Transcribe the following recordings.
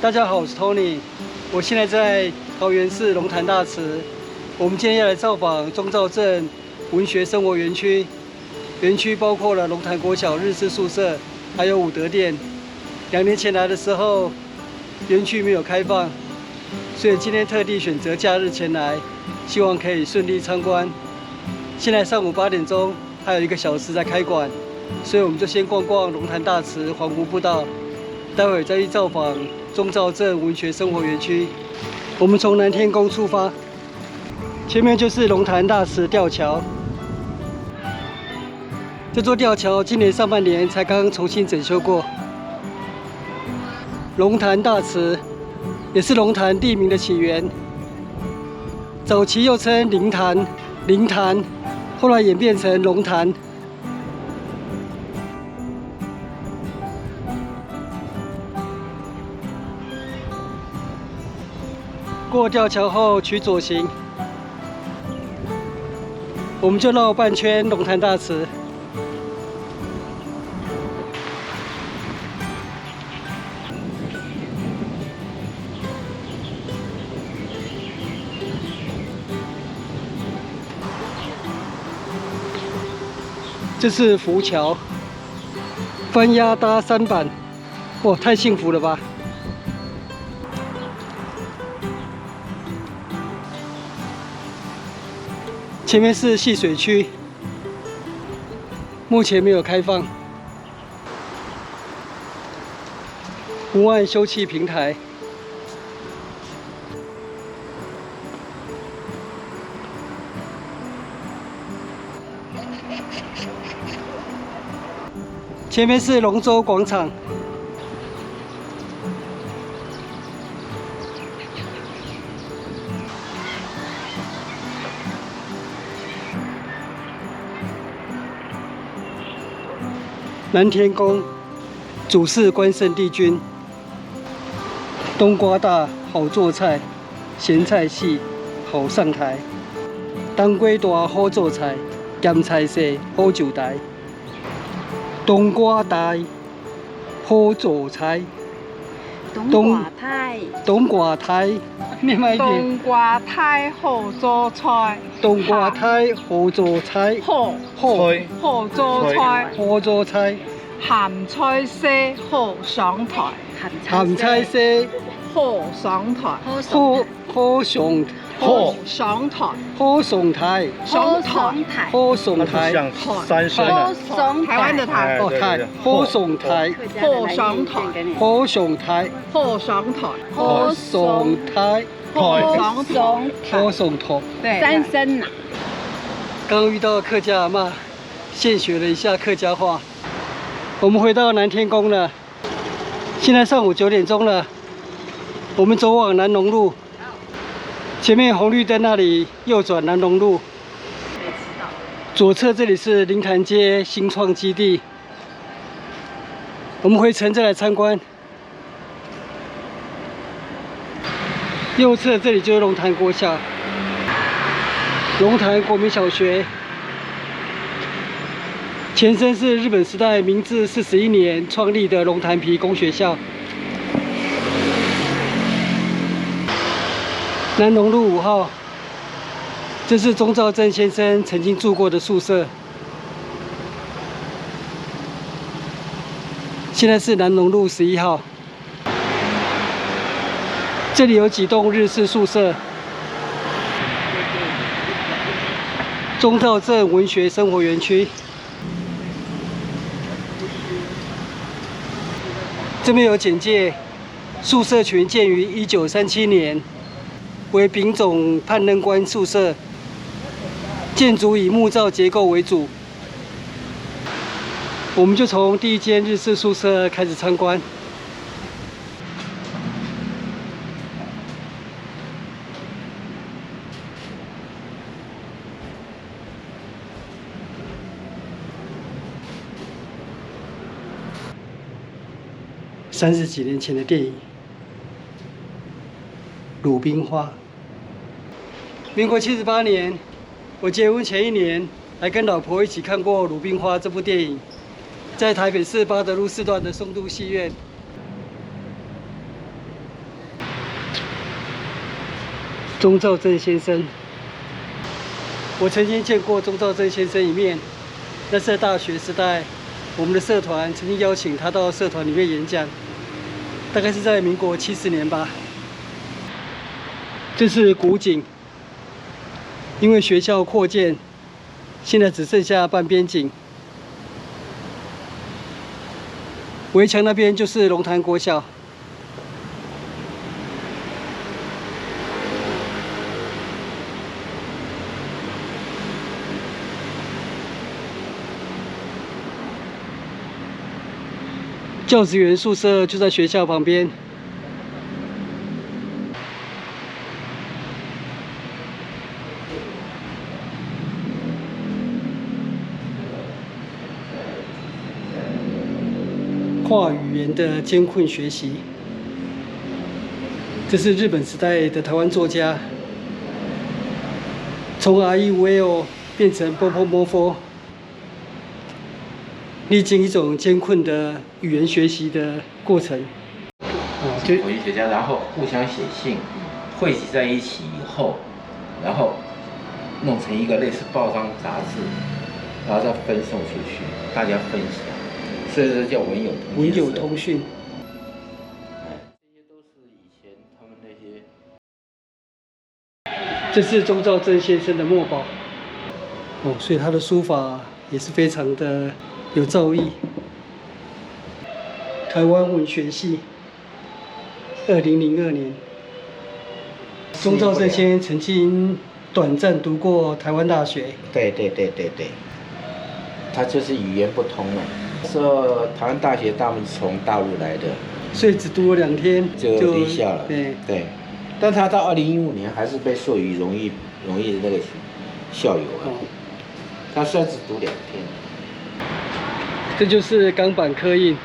大家好，我是 Tony， 我现在在桃园市龙潭大池。我们今天要来造访中肇镇文学生活园区。园区包括了龙潭国小日式宿舍，还有武德殿。2年前来的时候，园区没有开放，所以今天特地选择假日前来，希望可以顺利参观。现在上午8点钟，还有1个小时才开馆，所以我们就先逛逛龙潭大池环湖步道，待会再去造访中肇镇文学生活园区。我们从南天宫出发，前面就是龙潭大池吊桥。这座吊桥今年上半年才刚重新整修过。龙潭大池也是龙潭地名的起源，早期又称灵潭，后来演变成龙潭。过吊桥后取左行，我们就绕半圈龙潭大池。这是浮桥，翻压搭3板，哇，太幸福了吧！前面是戏水区，目前没有开放。湖岸休憩平台，前面是龙舟广场。南天宫主事关圣帝君。冬瓜大好做菜，咸菜细好上台。当归大好做菜，咸菜细好就台。冬瓜大好做菜。冬瓜胎，念慢一点。冬瓜胎好做菜。冬瓜胎好做菜。好做菜。好做菜。鹹菜色好上台。鹹菜色好上台。好上台。好上台。山声啊，台湾的台。哦，台。好上台。好上台。好上台。好上台。好上台。好上台。对，三声呐。刚遇到客家阿嬷，现学了一下客家话。我们回到南天宫了，现在上午9点钟了。我们走往南龙路，前面红绿灯那里右转南龙路，左侧这里是灵潭街新创基地。我们回程再来参观。右侧这里就是龙潭国小、龙潭国民小学。前身是日本时代明治41年创立的龙潭皮工学校。南龙路5号，这是中肇镇先生曾经住过的宿舍。现在是南龙路11号，这里有几栋日式宿舍。中肇镇文学生活园区。这边有简介，宿舍群建于1937年，为丙种判任官宿舍，建筑以木造结构为主。我们就从第1间日式宿舍开始参观。30几年前的电影《鲁冰花》。民国78年，我结婚前1年，还跟老婆一起看过《鲁冰花》这部电影，在台北市八德路4段的松都戏院。钟肇政先生，我曾经见过钟肇政先生一面，那是在大学时代，我们的社团曾经邀请他到社团里面演讲，大概是在民国70年吧。这是古井，因为学校扩建，现在只剩下半边井。围墙那边就是龙潭国小。教职员宿舍就在学校旁边。跨语言的艰困学习，这是日本时代的台湾作家，从啊いうえお变成波波摩佛。历经一种艰困的语言学习的过程。就文学家，然后互相写信，汇集在一起以后，然后弄成一个类似报章杂志，然后再分送出去，大家分享，所以这叫文友通讯。文友通讯。这些都是以前他们那些。这是钟肇政先生的墨宝。所以他的书法也是非常的有造诣。台湾文学系，2002年，钟肇政先生曾经短暂读过台湾大学。对，他就是语言不通了。那时候台湾大学大部分是从大陆来的，所以只读了2天就离校了。对。但他到2015年还是被授予荣誉的那个校友啊。他虽然只读2天。这就是钢板刻印。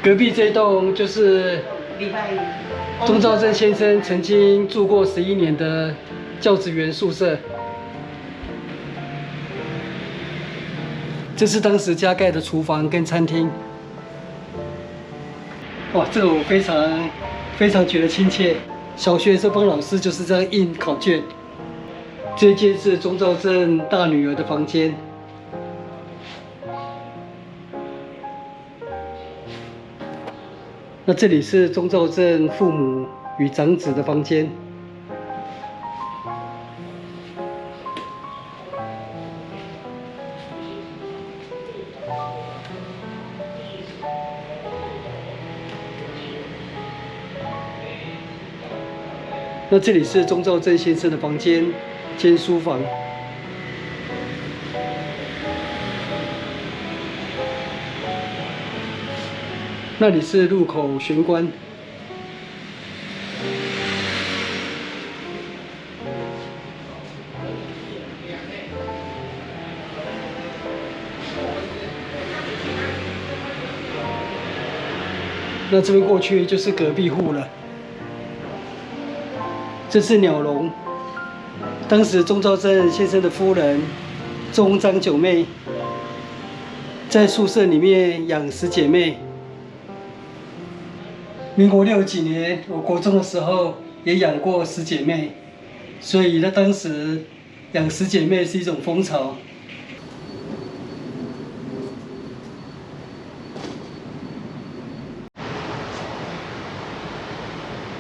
隔壁这栋就是钟肇政先生曾经住过11年的教职员宿舍。这是当时加盖的厨房跟餐厅。哇，这个我非常觉得亲切。小学时候帮老师就是这样印考卷。这间是钟肇政大女儿的房间。那这里是钟肇政父母与长子的房间。那这里是钟肇政先生的房间兼书房。那里是入口玄关。那这边过去就是隔壁户了。这是鸟笼，当时钟肇政先生的夫人钟张九妹在宿舍里面养10姐妹。民国60几年，我国中的时候也养过10姐妹，所以在当时养10姐妹是一种风潮。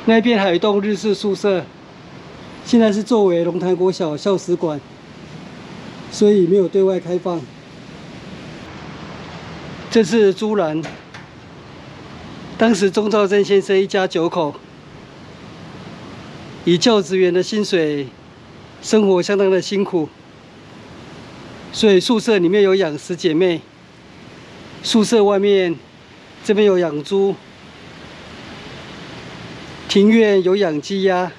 那边还有一栋日式宿舍，现在是作为龙潭国小校史馆，所以没有对外开放。这是朱兰，当时钟肇政先生一家9口，以教职员的薪水，生活相当的辛苦，所以宿舍里面有养10姐妹，宿舍外面这边有养猪。庭院有养鸡鸭，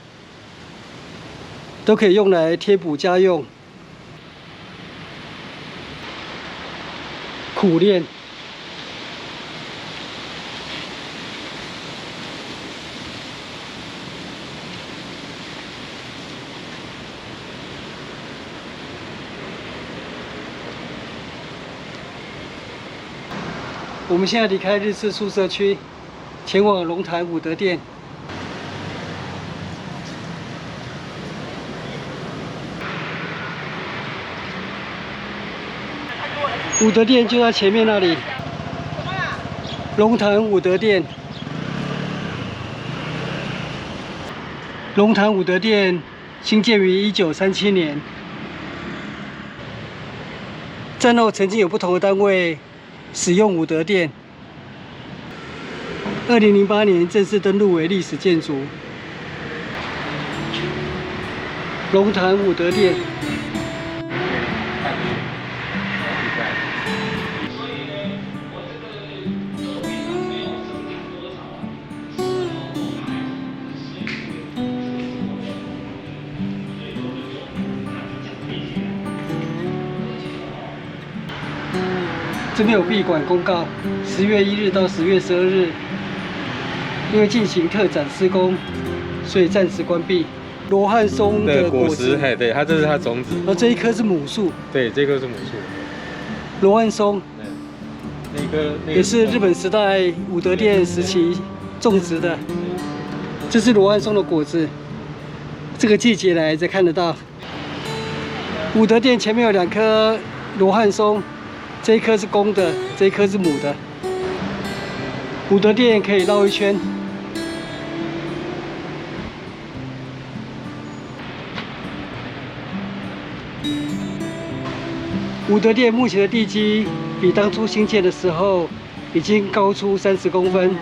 都可以用来贴补家用。苦练，我们现在离开日式宿舍区，前往龙潭武德殿。武德殿就在前面那里。龙潭武德殿。龙潭武德殿兴建于1937年。战后曾经有不同的单位使用武德殿。2008年正式登录为历史建筑。龙潭武德殿。这边有闭馆公告，10月1日到10月12日，因为进行特展施工，所以暂时关闭。罗汉松的果实，对，它这是它种子。然后这一棵是母树，对，这棵是母树。罗汉松，那棵也是日本时代武德殿时期种植的。这是罗汉松的果子，这个季节来才看得到。武德殿前面有2棵罗汉松。这一棵是公的，这一棵是母的。武德殿可以绕一圈。武德殿目前的地基比当初兴建的时候已经高出30公分。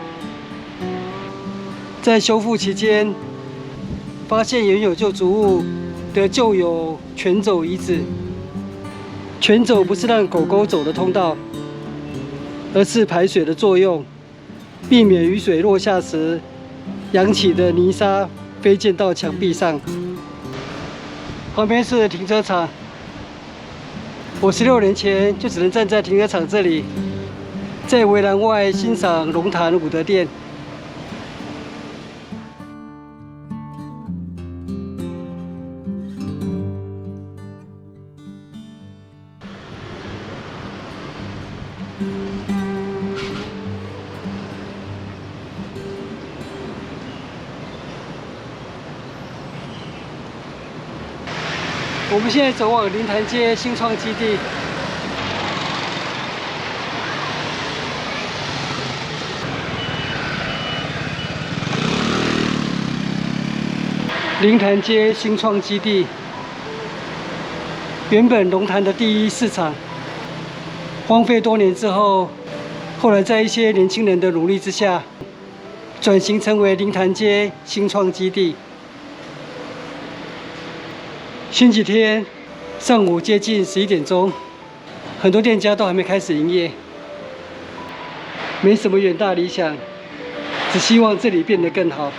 在修复期间，发现原有旧筑物的旧有泉走遗址。泉走不是让狗狗走的通道，而是排水的作用，避免雨水落下时扬起的泥沙飞溅到墙壁上。旁边是停车场，我16年前就只能站在停车场这里，在围栏外欣赏龙潭武德殿。我们现在走往灵潭街新创基地。灵潭街新创基地，原本龙潭的第一市场，荒废多年之后，后来在一些年轻人的努力之下，转型成为灵潭街新创基地。星期天上午接近11点钟，很多店家都还没开始营业，没什么远大理想，只希望这里变得更好。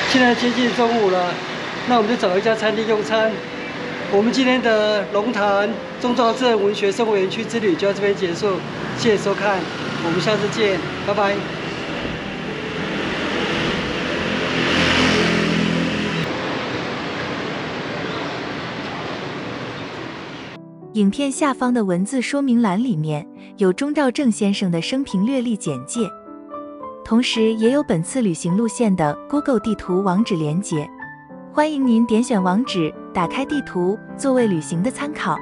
现在接近中午了，那我们就找一家餐厅用餐。我们今天的龙潭中兆镇文学生活园区之旅就到这边结束，谢谢收看，我们下次见，拜拜。影片下方的文字说明栏里面有钟兆正先生的生平略历简介，同时也有本次旅行路线的 Google 地图网址连结，欢迎您点选网址，打开地图作为旅行的参考。